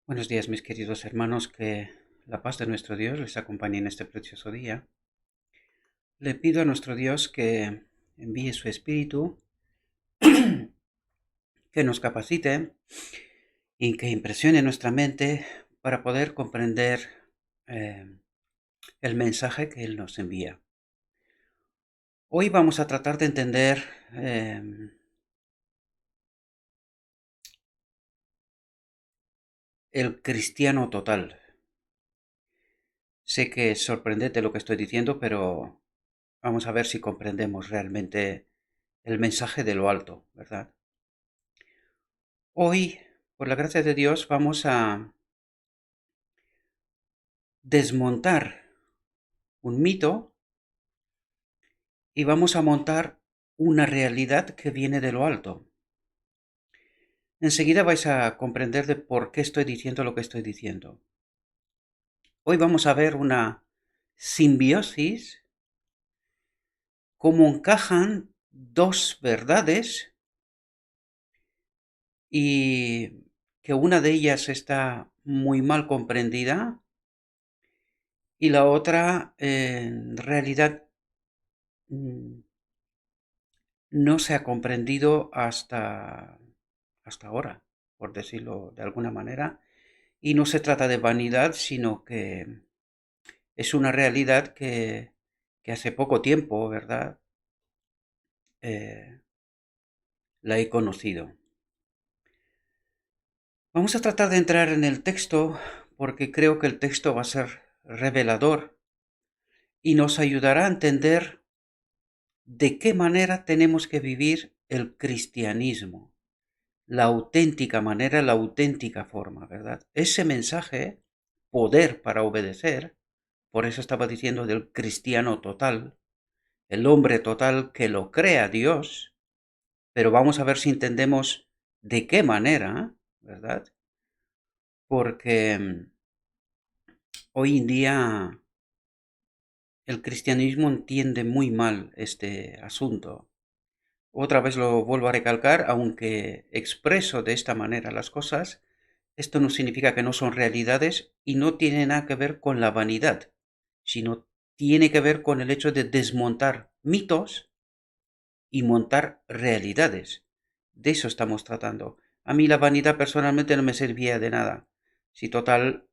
Buenos días, mis queridos hermanos, que la paz de nuestro Dios les acompañe en este precioso día. Le pido a nuestro Dios que envíe su Espíritu, que nos capacite y que impresione nuestra mente para poder comprender eh, el mensaje que Él nos envía. Hoy vamos a tratar de entender eh, el cristiano total. Sé que es sorprendente lo que estoy diciendo, pero vamos a ver si comprendemos realmente el mensaje de lo alto, ¿verdad? Hoy, por la gracia de Dios, vamos a desmontar un mito y vamos a montar una realidad que viene de lo alto. Enseguida vais a comprender de por qué estoy diciendo lo que estoy diciendo. Hoy vamos a ver una simbiosis, cómo encajan dos verdades y que una de ellas está muy mal comprendida y la otra en realidad mm, no se ha comprendido hasta ahora, por decirlo de alguna manera, y no se trata de vanidad, sino que es una realidad que hace poco tiempo, ¿verdad? Eh, la he conocido. Vamos a tratar de entrar en el texto porque creo que el texto va a ser revelador y nos ayudará a entender de qué manera tenemos que vivir el cristianismo. La auténtica manera, la auténtica forma, ¿verdad? Ese mensaje, poder para obedecer, por eso estaba diciendo del cristiano total, el hombre total que lo crea Dios, pero vamos a ver si entendemos de qué manera, ¿verdad? Porque hoy en día el cristianismo entiende muy mal este asunto. Otra vez lo vuelvo a recalcar, aunque expreso de esta manera las cosas, esto no significa que no son realidades y no tiene nada que ver con la vanidad, sino tiene que ver con el hecho de desmontar mitos y montar realidades. De eso estamos tratando. A mí la vanidad personalmente no me servía de nada. Si total,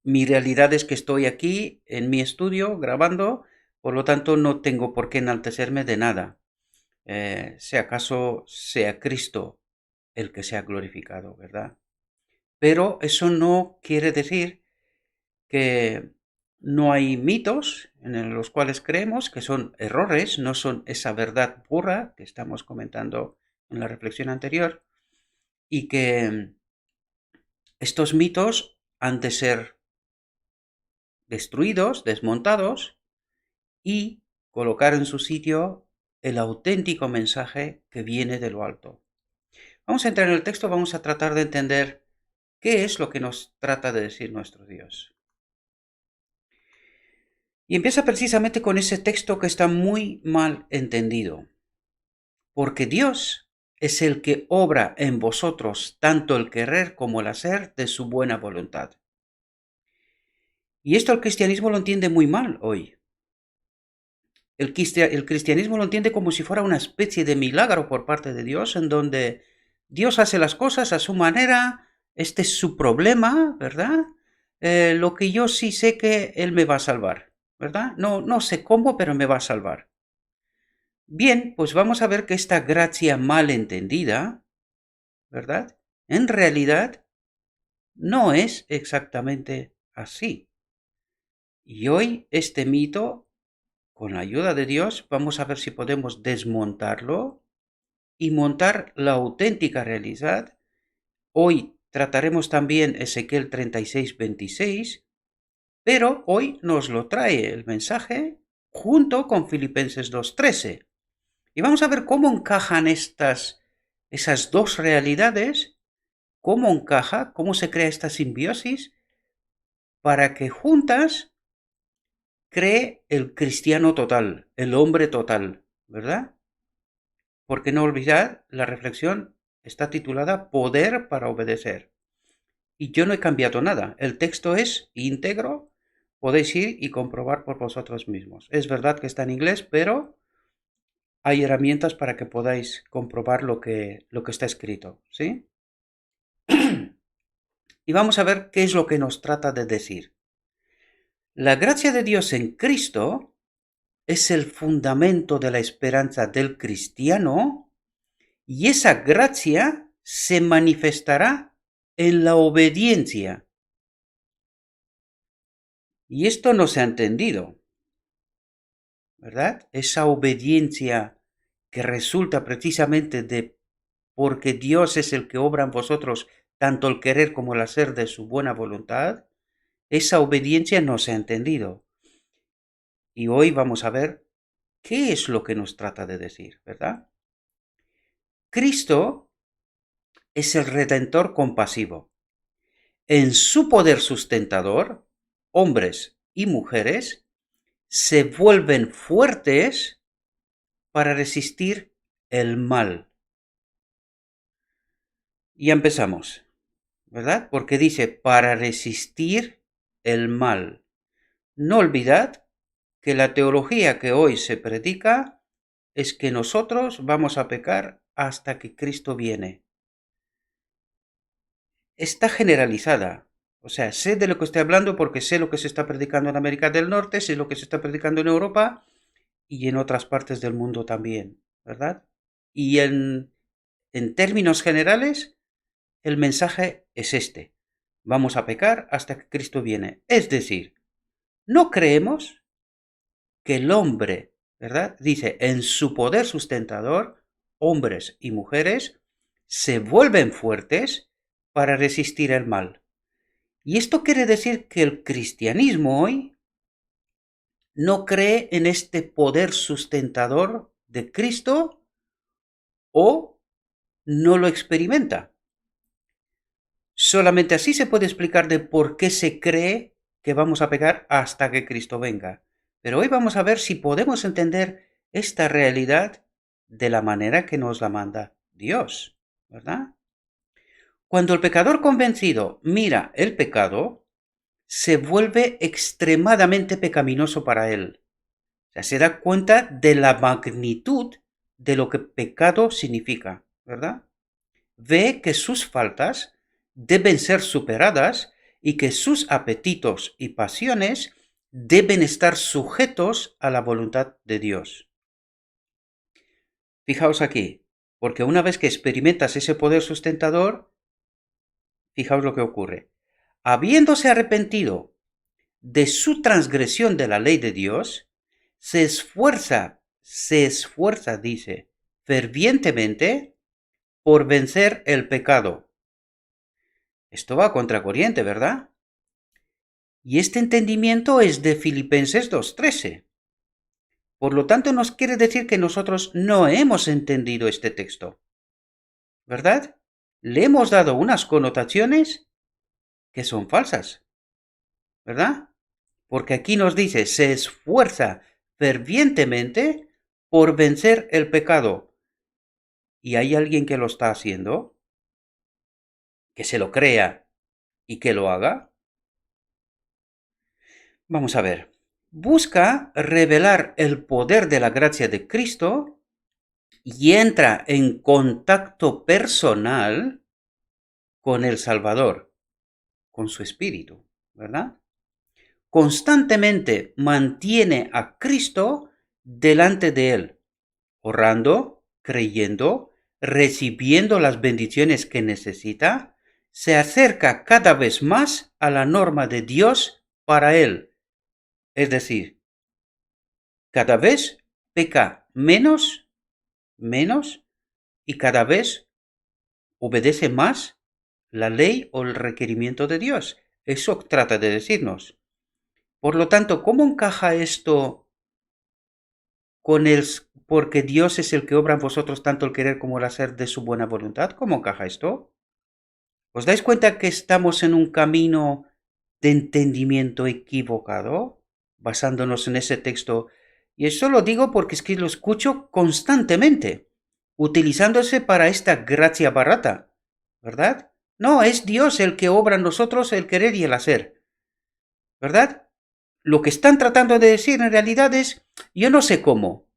mi realidad es que estoy aquí en mi estudio grabando, por lo tanto no tengo por qué enaltecerme de nada. Si acaso sea Cristo el que sea glorificado, ¿verdad? Pero eso no quiere decir que no hay mitos en los cuales creemos que son errores, no son esa verdad pura que estamos comentando en la reflexión anterior, y que estos mitos han de ser destruidos, desmontados y colocar en su sitio el auténtico mensaje que viene de lo alto. Vamos a entrar en el texto, vamos a tratar de entender qué es lo que nos trata de decir nuestro Dios. Y empieza precisamente con ese texto que está muy mal entendido. Porque Dios es el que obra en vosotros tanto el querer como el hacer de su buena voluntad. Y esto el cristianismo lo entiende muy mal hoy. El cristianismo lo entiende como si fuera una especie de milagro por parte de Dios, en donde Dios hace las cosas a su manera, este es su problema, ¿verdad? Lo que yo sí sé que Él me va a salvar, ¿verdad? No sé cómo, pero me va a salvar. Bien, pues vamos a ver que esta gracia mal entendida, ¿verdad? En realidad no es exactamente así. Y hoy este mito, con la ayuda de Dios, vamos a ver si podemos desmontarlo y montar la auténtica realidad. Hoy trataremos también Ezequiel 36:26, pero hoy nos lo trae el mensaje junto con Filipenses 2:13. Y vamos a ver cómo encajan esas dos realidades, cómo encaja, cómo se crea esta simbiosis para que juntas cree el cristiano total, el hombre total, ¿verdad? Porque no olvidar, la reflexión está titulada Poder para obedecer. Y yo no he cambiado nada. El texto es íntegro. Podéis ir y comprobar por vosotros mismos. Es verdad que está en inglés, pero hay herramientas para que podáis comprobar lo que está escrito, ¿sí? Y vamos a ver qué es lo que nos trata de decir. La gracia de Dios en Cristo es el fundamento de la esperanza del cristiano y esa gracia se manifestará en la obediencia. Y esto no se ha entendido, ¿verdad? Esa obediencia que resulta precisamente de porque Dios es el que obra en vosotros tanto el querer como el hacer de su buena voluntad, esa obediencia no se ha entendido. Y hoy vamos a ver qué es lo que nos trata de decir, ¿verdad? Cristo es el Redentor compasivo. En su poder sustentador, hombres y mujeres se vuelven fuertes para resistir el mal. Y empezamos, ¿verdad? Porque dice para resistir el mal. No olvidad que la teología que hoy se predica es que nosotros vamos a pecar hasta que Cristo viene. Está generalizada. O sea, sé de lo que estoy hablando porque sé lo que se está predicando en América del Norte, sé lo que se está predicando en Europa y en otras partes del mundo también, ¿verdad? Y en términos generales, el mensaje es este. Vamos a pecar hasta que Cristo viene. Es decir, no creemos que el hombre, ¿verdad? Dice, en su poder sustentador, hombres y mujeres se vuelven fuertes para resistir el mal. Y esto quiere decir que el cristianismo hoy no cree en este poder sustentador de Cristo o no lo experimenta. Solamente así se puede explicar de por qué se cree que vamos a pecar hasta que Cristo venga. Pero hoy vamos a ver si podemos entender esta realidad de la manera que nos la manda Dios, ¿verdad? Cuando el pecador convencido mira el pecado, se vuelve extremadamente pecaminoso para él. O sea, se da cuenta de la magnitud de lo que pecado significa, ¿verdad? Ve que sus faltas deben ser superadas y que sus apetitos y pasiones deben estar sujetos a la voluntad de Dios. Fijaos aquí, porque una vez que experimentas ese poder sustentador, fijaos lo que ocurre. Habiéndose arrepentido de su transgresión de la ley de Dios, se esfuerza, dice, fervientemente por vencer el pecado. Esto va a contracorriente, ¿verdad? Y este entendimiento es de Filipenses 2:13. Por lo tanto, nos quiere decir que nosotros no hemos entendido este texto, ¿verdad? Le hemos dado unas connotaciones que son falsas, ¿verdad? Porque aquí nos dice, se esfuerza fervientemente por vencer el pecado. ¿Y hay alguien que lo está haciendo? ¿Que se lo crea y que lo haga? Vamos a ver. Busca revelar el poder de la gracia de Cristo y entra en contacto personal con el Salvador, con su Espíritu, ¿verdad? Constantemente mantiene a Cristo delante de él, orando, creyendo, recibiendo las bendiciones que necesita, se acerca cada vez más a la norma de Dios para él. Es decir, cada vez peca menos y cada vez obedece más la ley o el requerimiento de Dios. Eso trata de decirnos. Por lo tanto, ¿cómo encaja esto con el porque Dios es el que obra en vosotros tanto el querer como el hacer de su buena voluntad? ¿Cómo encaja esto? ¿Os dais cuenta que estamos en un camino de entendimiento equivocado, basándonos en ese texto? Y eso lo digo porque es que lo escucho constantemente, utilizándose para esta gracia barata, ¿verdad? No, es Dios el que obra en nosotros el querer y el hacer, ¿verdad? Lo que están tratando de decir en realidad es, yo no sé cómo,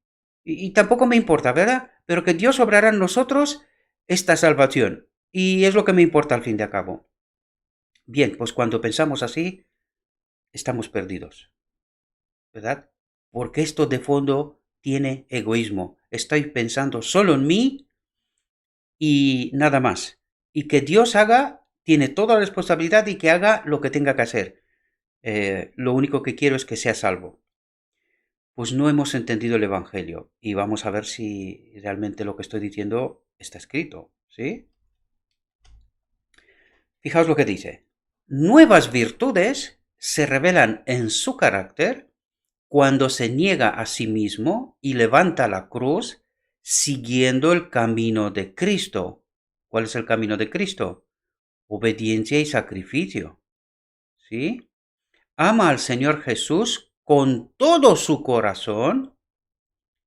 y tampoco me importa, ¿verdad? Pero que Dios obrará en nosotros esta salvación. Y es lo que me importa al fin de cabo. Bien, pues cuando pensamos así, estamos perdidos, ¿verdad? Porque esto de fondo tiene egoísmo. Estoy pensando solo en mí y nada más. Y que Dios tiene toda la responsabilidad y que haga lo que tenga que hacer. Lo único que quiero es que sea salvo. Pues no hemos entendido el Evangelio y vamos a ver si realmente lo que estoy diciendo está escrito, ¿sí? Fijaos lo que dice. Nuevas virtudes se revelan en su carácter cuando se niega a sí mismo y levanta la cruz siguiendo el camino de Cristo. ¿Cuál es el camino de Cristo? Obediencia y sacrificio, ¿sí? Ama al Señor Jesús con todo su corazón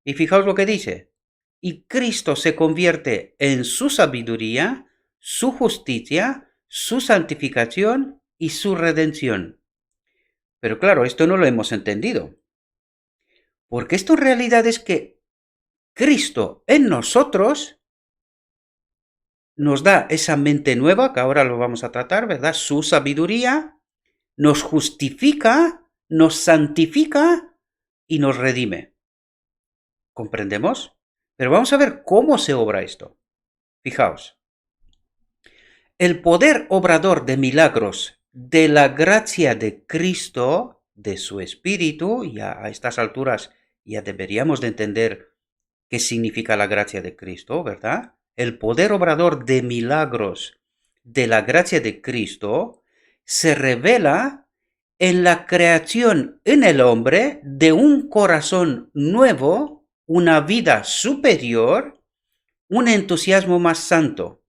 y fijaos lo que dice. Y Cristo se convierte en su sabiduría, su justicia, su santificación y su redención. Pero claro, esto no lo hemos entendido. Porque esto en realidad es que Cristo en nosotros nos da esa mente nueva, que ahora lo vamos a tratar, ¿verdad? Su sabiduría nos justifica, nos santifica y nos redime. ¿Comprendemos? Pero vamos a ver cómo se obra esto. Fijaos. El poder obrador de milagros de la gracia de Cristo, de su Espíritu, ya a estas alturas ya deberíamos de entender qué significa la gracia de Cristo, ¿verdad? El poder obrador de milagros de la gracia de Cristo se revela en la creación en el hombre de un corazón nuevo, una vida superior, un entusiasmo más santo.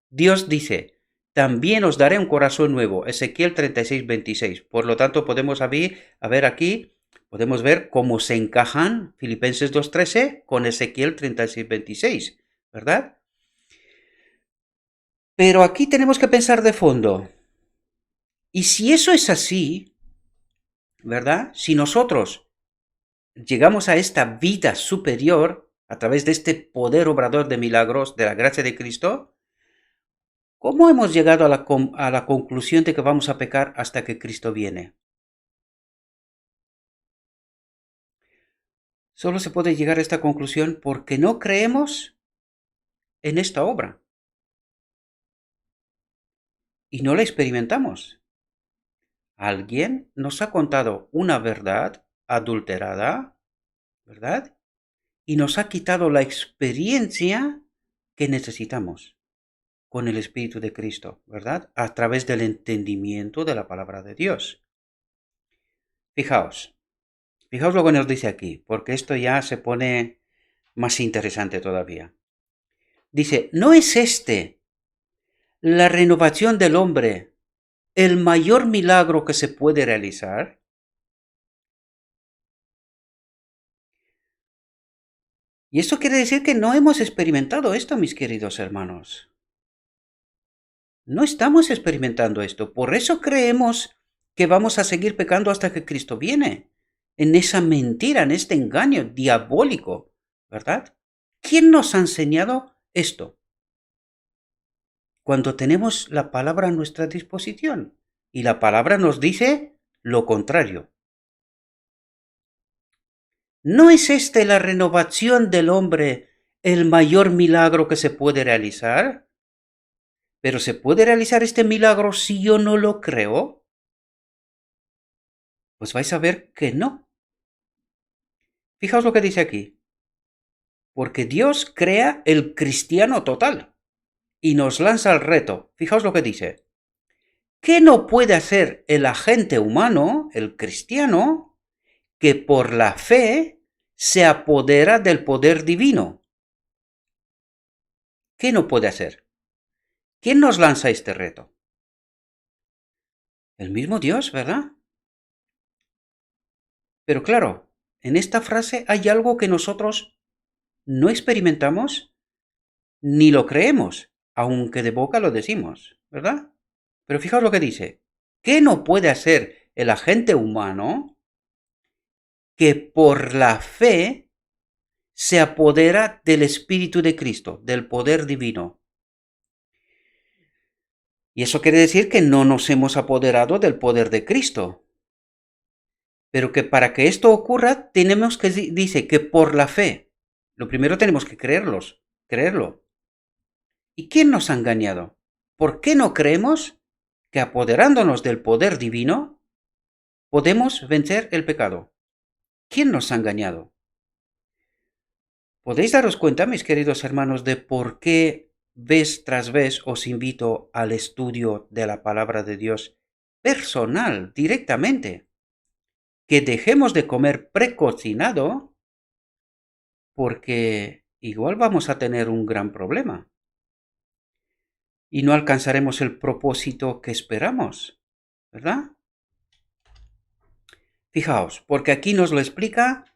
Dios dice, también os daré un corazón nuevo, Ezequiel 36:26. Por lo tanto, podemos ver aquí, podemos ver cómo se encajan Filipenses 2:13 con Ezequiel 36:26, ¿verdad? Pero aquí tenemos que pensar de fondo. Y si eso es así, ¿verdad? Si nosotros llegamos a esta vida superior a través de este poder obrador de milagros de la gracia de Cristo, ¿cómo hemos llegado a la conclusión de que vamos a pecar hasta que Cristo viene? Solo se puede llegar a esta conclusión porque no creemos en esta obra y no la experimentamos. Alguien nos ha contado una verdad adulterada, ¿verdad? Y nos ha quitado la experiencia que necesitamos con el Espíritu de Cristo, ¿verdad? A través del entendimiento de la palabra de Dios. Fijaos lo que nos dice aquí, porque esto ya se pone más interesante todavía. Dice, ¿no es la renovación del hombre el mayor milagro que se puede realizar? Y esto quiere decir que no hemos experimentado esto, mis queridos hermanos. No estamos experimentando esto. Por eso creemos que vamos a seguir pecando hasta que Cristo viene. En esa mentira, en este engaño diabólico, ¿verdad? ¿Quién nos ha enseñado esto? Cuando tenemos la palabra a nuestra disposición. Y la palabra nos dice lo contrario. ¿No es la renovación del hombre el mayor milagro que se puede realizar? Pero ¿se puede realizar este milagro si yo no lo creo? Pues vais a ver que no. Fijaos lo que dice aquí. Porque Dios crea el cristiano total y nos lanza el reto. Fijaos lo que dice. ¿Qué no puede hacer el agente humano, el cristiano, que por la fe se apodera del poder divino? ¿Qué no puede hacer? ¿Quién nos lanza este reto? El mismo Dios, ¿verdad? Pero claro, en esta frase hay algo que nosotros no experimentamos ni lo creemos, aunque de boca lo decimos. ¿verdad? Pero fijaos lo que dice. ¿Qué no puede hacer el agente humano que por la fe se apodera del Espíritu de Cristo, del poder divino? Y eso quiere decir que no nos hemos apoderado del poder de Cristo. Pero que para que esto ocurra, tenemos que, dice, que por la fe. Lo primero tenemos que creerlo. ¿Y quién nos ha engañado? ¿Por qué no creemos que apoderándonos del poder divino podemos vencer el pecado? ¿Quién nos ha engañado? ¿Podéis daros cuenta, mis queridos hermanos, de por qué vez tras vez os invito al estudio de la palabra de Dios personal, directamente? Que dejemos de comer precocinado porque igual vamos a tener un gran problema y no alcanzaremos el propósito que esperamos, ¿verdad? Fijaos, porque aquí nos lo explica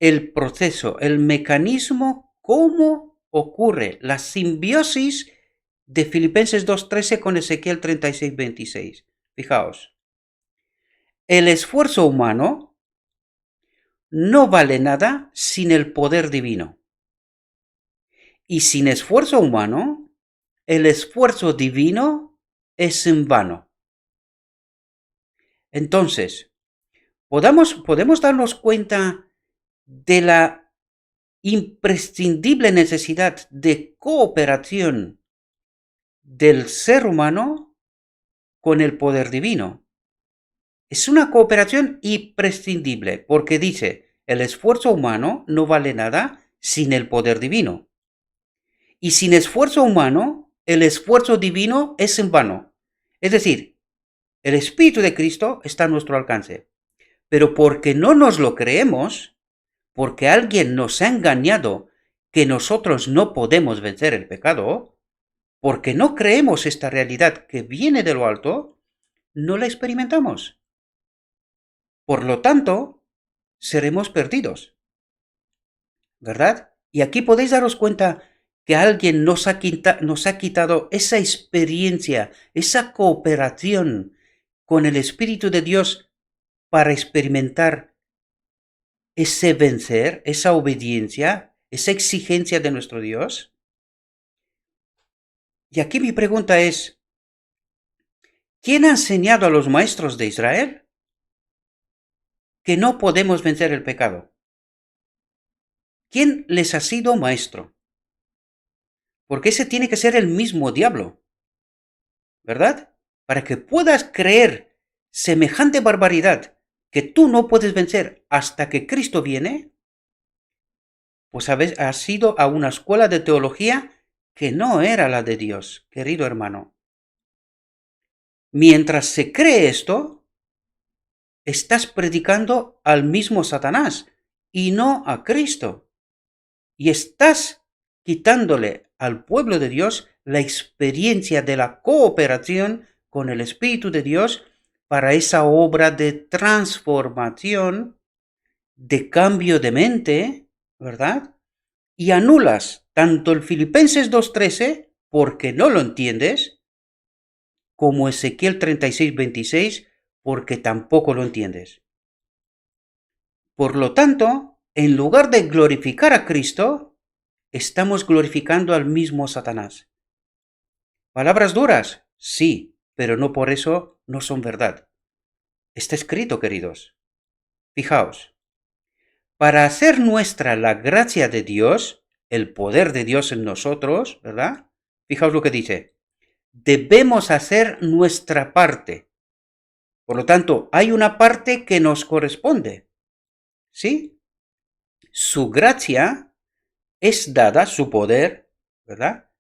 el proceso, el mecanismo, cómo ocurre la simbiosis de Filipenses 2.13 con Ezequiel 36.26. Fijaos, el esfuerzo humano no vale nada sin el poder divino. Y sin esfuerzo humano, el esfuerzo divino es en vano. Entonces, podemos darnos cuenta de la imprescindible necesidad de cooperación del ser humano con el poder divino. Es una cooperación imprescindible porque dice, el esfuerzo humano no vale nada sin el poder divino. Y sin esfuerzo humano, el esfuerzo divino es en vano. Es decir, el Espíritu de Cristo está a nuestro alcance. Pero porque no nos lo creemos, porque alguien nos ha engañado que nosotros no podemos vencer el pecado, porque no creemos esta realidad que viene de lo alto, no la experimentamos. Por lo tanto, seremos perdidos. ¿Verdad? Y aquí podéis daros cuenta que alguien nos ha quitado esa experiencia, esa cooperación con el Espíritu de Dios para experimentar ese vencer, esa obediencia, esa exigencia de nuestro Dios. Y aquí mi pregunta es, ¿quién ha enseñado a los maestros de Israel que no podemos vencer el pecado? ¿Quién les ha sido maestro? Porque ese tiene que ser el mismo diablo, ¿verdad? Para que puedas creer semejante barbaridad que tú no puedes vencer hasta que Cristo viene, pues has ido a una escuela de teología que no era la de Dios, querido hermano. Mientras se cree esto, estás predicando al mismo Satanás y no a Cristo. Y estás quitándole al pueblo de Dios la experiencia de la cooperación con el Espíritu de Dios para esa obra de transformación, de cambio de mente, ¿verdad? Y anulas tanto el Filipenses 2.13, porque no lo entiendes, como Ezequiel 36.26, porque tampoco lo entiendes. Por lo tanto, en lugar de glorificar a Cristo, estamos glorificando al mismo Satanás. ¿Palabras duras? Sí, pero no por eso no son verdad. Está escrito, queridos. Fijaos, para hacer nuestra la gracia de Dios, el poder de Dios en nosotros, ¿verdad? Fijaos lo que dice. Debemos hacer nuestra parte. Por lo tanto, hay una parte que nos corresponde. ¿Sí? Su gracia es dada, su poder, ¿verdad?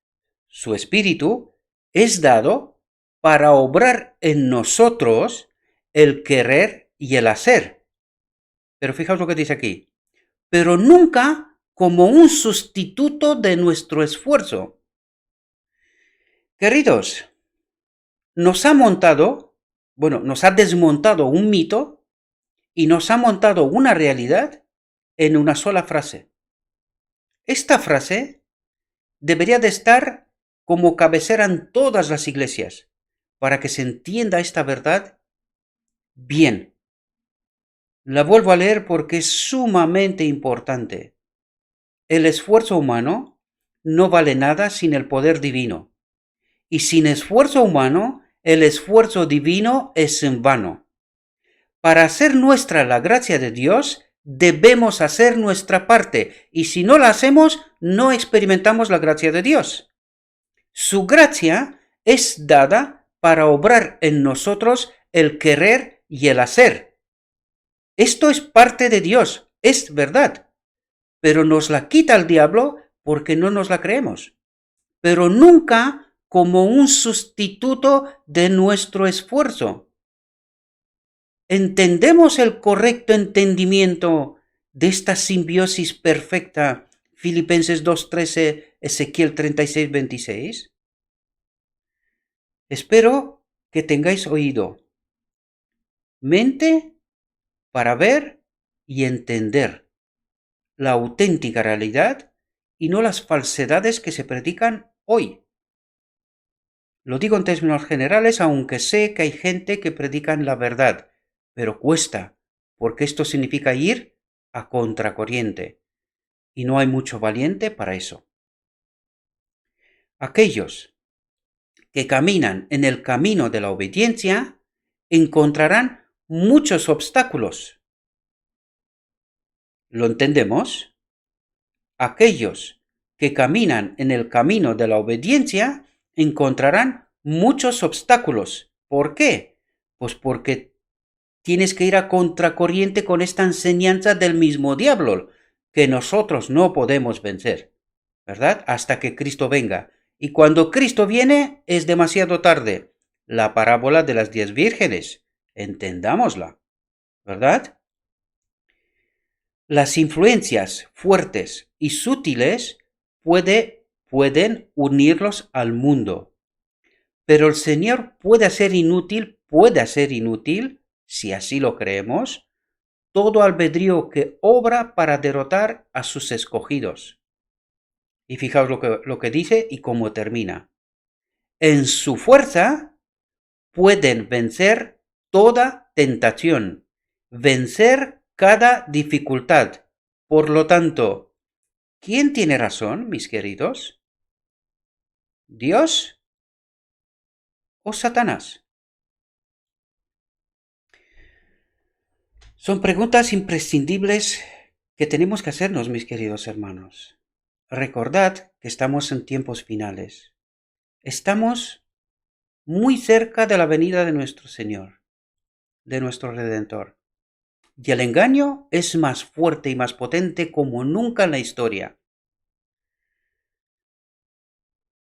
Su espíritu es dado para obrar en nosotros el querer y el hacer. Pero fijaos lo que dice aquí. Pero nunca como un sustituto de nuestro esfuerzo. Queridos, nos ha desmontado un mito y nos ha montado una realidad en una sola frase. Esta frase debería de estar como cabecera en todas las iglesias, para que se entienda esta verdad bien. La vuelvo a leer porque es sumamente importante. El esfuerzo humano no vale nada sin el poder divino. Y sin esfuerzo humano, el esfuerzo divino es en vano. Para hacer nuestra la gracia de Dios, debemos hacer nuestra parte. Y si no la hacemos, no experimentamos la gracia de Dios. Su gracia es dada para obrar en nosotros el querer y el hacer. Esto es parte de Dios, es verdad, pero nos la quita el diablo porque no nos la creemos, pero nunca como un sustituto de nuestro esfuerzo. ¿Entendemos el correcto entendimiento de esta simbiosis perfecta? Filipenses 2:13, Ezequiel 36:26. Espero que tengáis oído, mente para ver y entender la auténtica realidad y no las falsedades que se predican hoy. Lo digo en términos generales, aunque sé que hay gente que predican la verdad, pero cuesta, porque esto significa ir a contracorriente, y no hay mucho valiente para eso. Aquellos que caminan en el camino de la obediencia encontrarán muchos obstáculos. ¿Lo entendemos? Aquellos que caminan en el camino de la obediencia encontrarán muchos obstáculos. ¿Por qué? Pues porque tienes que ir a contracorriente con esta enseñanza del mismo diablo, que nosotros no podemos vencer, ¿verdad? Hasta que Cristo venga. Y cuando Cristo viene es demasiado tarde. La parábola de las 10 vírgenes. Entendámosla, ¿verdad? Las influencias fuertes y sutiles pueden unirlos al mundo, pero el Señor puede hacer inútil, si así lo creemos, todo albedrío que obra para derrotar a sus escogidos. Y fijaos lo que dice y cómo termina. En su fuerza pueden vencer toda tentación, vencer cada dificultad. Por lo tanto, ¿quién tiene razón, mis queridos? ¿Dios o Satanás? Son preguntas imprescindibles que tenemos que hacernos, mis queridos hermanos. Recordad que estamos en tiempos finales. Estamos muy cerca de la venida de nuestro Señor, de nuestro Redentor. Y el engaño es más fuerte y más potente como nunca en la historia.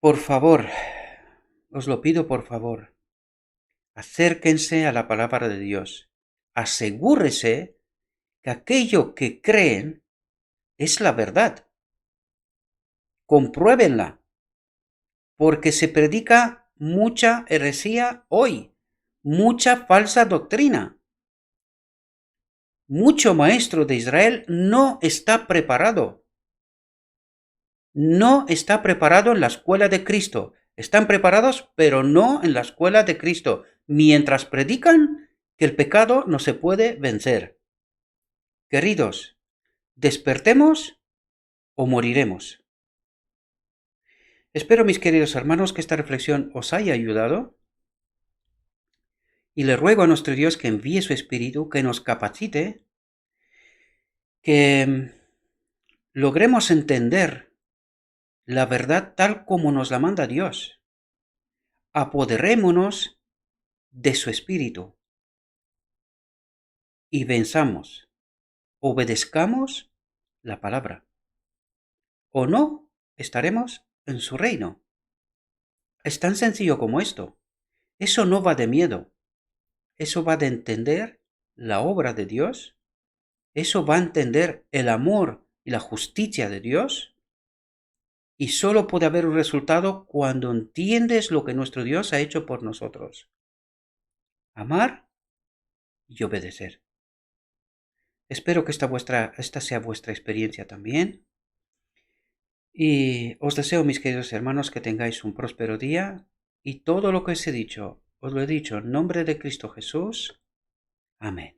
Por favor, os lo pido por favor, acérquense a la palabra de Dios. Asegúrese que aquello que creen es la verdad. Compruébenla, porque se predica mucha herejía hoy, mucha falsa doctrina. Mucho maestro de Israel no está preparado. No está preparado en la escuela de Cristo. Están preparados, pero no en la escuela de Cristo, mientras predican que el pecado no se puede vencer. Queridos, despertemos o moriremos. Espero, mis queridos hermanos, que esta reflexión os haya ayudado y le ruego a nuestro Dios que envíe su Espíritu, que nos capacite, que logremos entender la verdad tal como nos la manda Dios. Apoderémonos de su Espíritu y venzamos, obedezcamos la palabra. O no, estaremos en su reino. Es tan sencillo como esto. Eso no va de miedo. Eso va de entender la obra de Dios. Eso va a entender el amor y la justicia de Dios. Y solo puede haber un resultado cuando entiendes lo que nuestro Dios ha hecho por nosotros. Amar y obedecer. Espero que esta sea vuestra experiencia también. Y os deseo, mis queridos hermanos, que tengáis un próspero día y todo lo que os he dicho, os lo he dicho en nombre de Cristo Jesús. Amén.